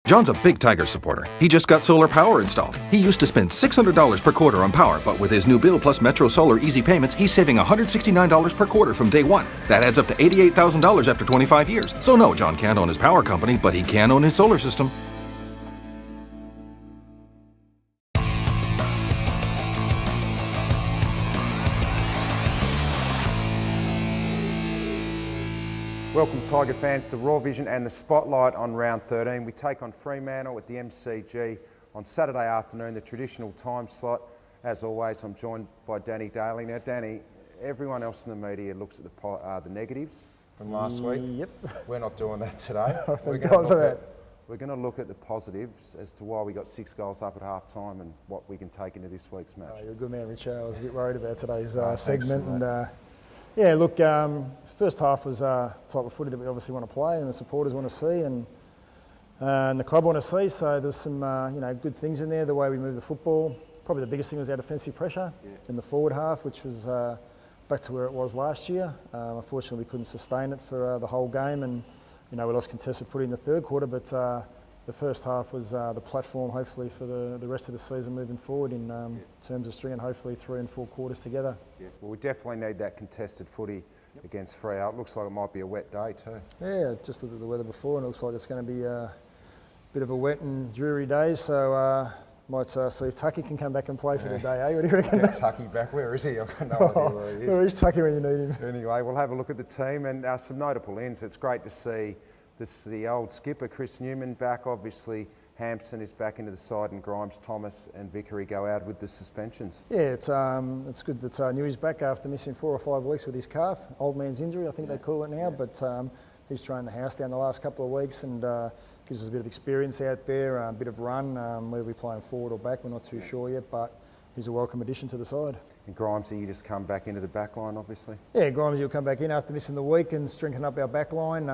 John's a big Tiger supporter. He just got solar power installed. He used to spend $600 per quarter on power, but with his new bill plus Metro Solar Easy Payments, he's saving $169 per quarter from day one. That adds up to $88,000 after 25 years. So no, John can't own his power company, but he can own his solar system. Welcome Tiger fans to Raw Vision and the Spotlight on round 13. We take on Fremantle at the MCG on Saturday afternoon, the traditional time slot. As always, I'm joined by Daly. Now Danny, everyone else in the media looks at the negatives from last week. Yep. We're not doing that today. We're going to look at the positives as to why we got 6 goals up at half time and what we can take into this week's match. Oh, you're a good man, Richard. I was a bit worried about today's segment. Thanks, Yeah, look, first half was the type of footy that we obviously want to play and the supporters want to see and the club want to see. So there was some good things in there, the way we moved the football. Probably the biggest thing was our defensive pressure in the forward half, which was back to where it was last year. Unfortunately, we couldn't sustain it for the whole game and we lost contested footy in the third quarter, but the first half was the platform hopefully for the rest of the season moving forward in terms of stringing hopefully 3 and 4 quarters together. Yeah, well, we definitely need that contested footy against Fremantle. It looks like it might be a wet day too. Yeah, just looked at the weather before and it looks like it's going to be a bit of a wet and dreary day, so might see if Tucky can come back and play for the day, eh? What do you reckon? Get Tucky back, where is he? I've got no idea where he is. Where is Tucky when you need him? Anyway, we'll have a look at the team and some notable ends. It's great to see the old skipper, Chris Newman, back. Obviously, Hampson is back into the side and Grimes, Thomas and Vickery go out with the suspensions. Yeah, it's good that Newey's back after missing 4 or 5 weeks with his calf. Old man's injury, I think they call it now, but he's trained the house down the last couple of weeks and gives us a bit of experience out there, a bit of run, whether we're playing forward or back, we're not too sure yet, but he's a welcome addition to the side. And Grimes, you just come back into the back line, obviously? Yeah, Grimes will come back in after missing the week and strengthen up our back line.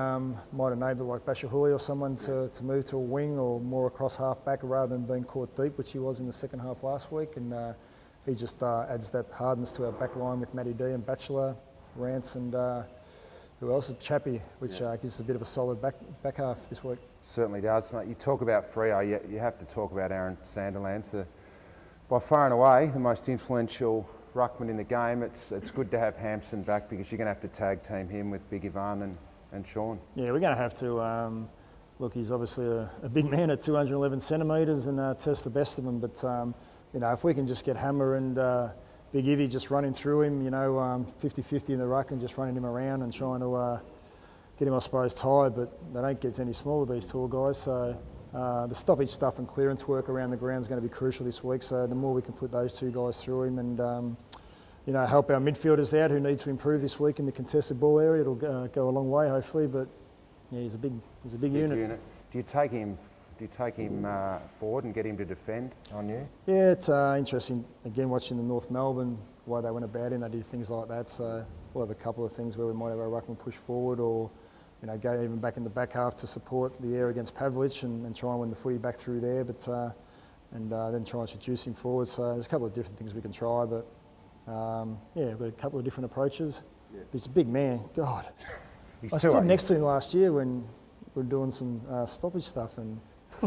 Might enable like Bashahuli or someone to move to a wing or more across half back rather than being caught deep, which he was in the second half last week. And he just adds that hardness to our back line with Matty D and Batchelor, Rance and who else? Chappie, which gives us a bit of a solid back half this week. Certainly does, mate. You talk about Freo, you have to talk about Aaron Sandilands. By far and away, the most influential ruckman in the game. It's good to have Hampson back because you're going to have to tag team him with Big Ivan and Sean. Yeah, we're going to have to. Look, he's obviously a big man at 211 centimetres and test the best of him. But if we can just get Hammer and Big Ivy just running through him, 50-50 in the ruck and just running him around and trying to get him, I suppose, tired. But they don't get any smaller, these tall guys. So. The stoppage stuff and clearance work around the ground is going to be crucial this week. So the more we can put those 2 guys through him and help our midfielders out who need to improve this week in the contested ball area, it'll go a long way hopefully. But yeah, he's a big unit. Do you take him forward and get him to defend on you? Yeah, it's interesting again watching the North Melbourne why they went about him. They did things like that. So we'll have a couple of things where we might have our ruckman push forward or. Go even back in the back half to support the air against Pavlich and try and win the footy back through there, but then try and seduce him forward. So there's a couple of different things we can try, but we've got a couple of different approaches. Yeah. But he's a big man. God, I stood next to him last year when we were doing some stoppage stuff, and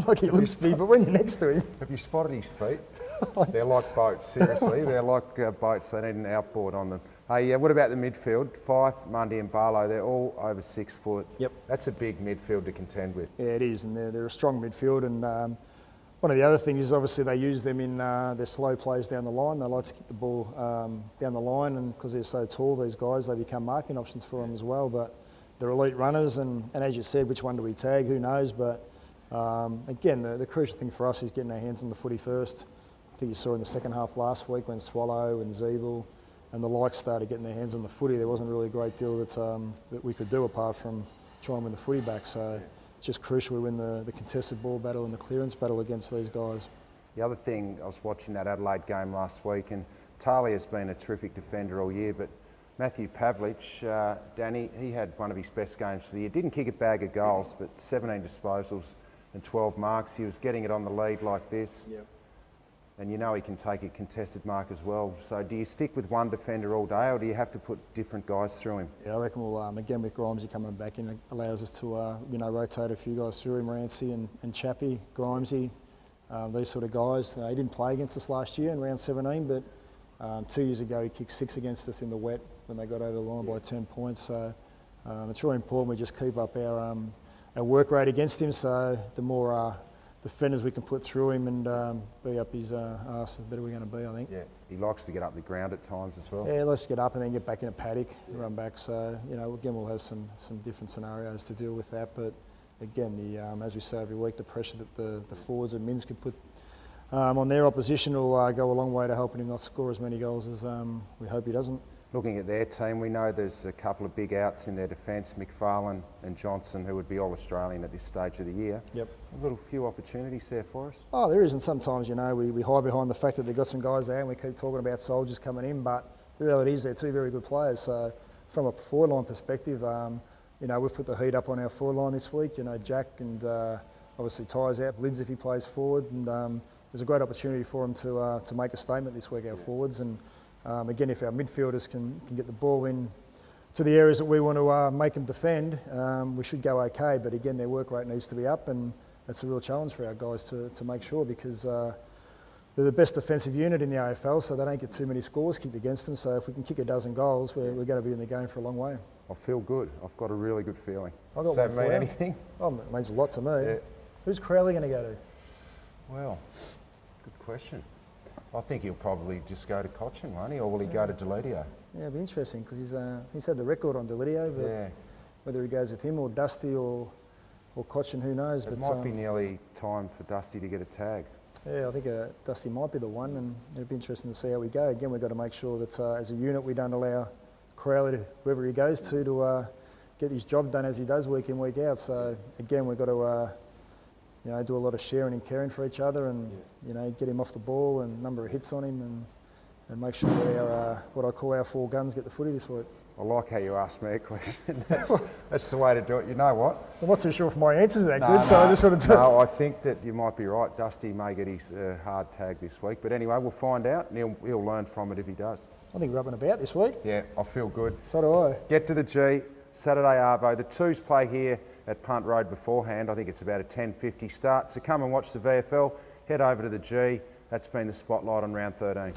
like he looks big, but when you're next to him, have you spotted his feet? They're like boats. Seriously, they're like boats. They need an outboard on them. Hey, what about the midfield? Fife, Mundy and Barlow, they're all over 6 foot. Yep. That's a big midfield to contend with. Yeah, it is, and they're a strong midfield. And one of the other things is obviously they use them in their slow plays down the line. They like to kick the ball down the line, and because they're so tall, these guys, they become marking options for them as well. But they're elite runners, and as you said, which one do we tag? Who knows? But again, the crucial thing for us is getting our hands on the footy first. I think you saw in the second half last week when Swallow and Zeeble and the likes started getting their hands on the footy, there wasn't really a great deal that we could do apart from try and win the footy back. So it's just crucial we win the contested ball battle and the clearance battle against these guys. The other thing, I was watching that Adelaide game last week, and Daly has been a terrific defender all year, but Matthew Pavlich, Danny, he had one of his best games of the year. Didn't kick a bag of goals, but 17 disposals and 12 marks. He was getting it on the lead like this. Yep. and you know he can take a contested mark as well. So do you stick with one defender all day, or do you have to put different guys through him? Yeah, I reckon we'll, again with Grimesy coming back in, it allows us to rotate a few guys through him, Rancy and Chappie, Grimesy, these sort of guys. He didn't play against us last year in round 17, but 2 years ago he kicked 6 against us in the wet when they got over the line by 10 points. So it's really important we just keep up our work rate against him, so the more defenders we can put through him and be up his arse, the better we're going to be, I think. Yeah, he likes to get up the ground at times as well. Yeah, let's get up and then get back in a paddock, run back. So, again, we'll have some different scenarios to deal with that. But again, as we say every week, the pressure that the forwards and mins can put on their opposition will go a long way to helping him not score as many goals as we hope he doesn't. Looking at their team, we know there's a couple of big outs in their defence, McFarlane and Johnson, who would be All-Australian at this stage of the year. Yep. A little few opportunities there for us. Oh, there is, and sometimes, we hide behind the fact that they've got some guys there and we keep talking about soldiers coming in, but the reality is they're two very good players. So from a forward line perspective, we've put the heat up on our forward line this week. Jack and obviously Ty's out, Lids if he plays forward, and there's a great opportunity for him to make a statement this week, our forwards. And again, if our midfielders can get the ball in to the areas that we want to make them defend, we should go okay. But again, their work rate needs to be up, and that's a real challenge for our guys to make sure, because they're the best defensive unit in the AFL, so they don't get too many scores kicked against them. So if we can kick a dozen goals, we're going to be in the game for a long way. I feel good. I've got a really good feeling. Does that mean anything? Oh, it means a lot to me. Yeah. Who's Crowley going to go to? Well, good question. I think he'll probably just go to Cochin, won't he? Or will he go to Delidio? Yeah, it'll be interesting, because he's had the record on Delidio, but whether he goes with him or Dusty or Cochin, who knows? It might be nearly time for Dusty to get a tag. Yeah, I think Dusty might be the one, and it'll be interesting to see how we go. Again, we've got to make sure that as a unit we don't allow Crowley, whoever he goes to get his job done as he does week in, week out. So again, we've got to do a lot of sharing and caring for each other, and get him off the ball and number of hits on him, and make sure that our what I call our 4 guns get the footy this week. I like how you asked me a question. That's the way to do it. You know what? I'm not too sure if my answer's that good, so I just wanted to... No, I think that you might be right. Dusty may get his hard tag this week. But anyway, we'll find out, and he'll learn from it if he does. I think we're up and about this week. Yeah, I feel good. So do I. Get to the G, Saturday Arvo. The Twos play here at Punt Road beforehand. I think it's about a 10:50 start. So come and watch the VFL. Head over to the G. That's been the Spotlight on round 13.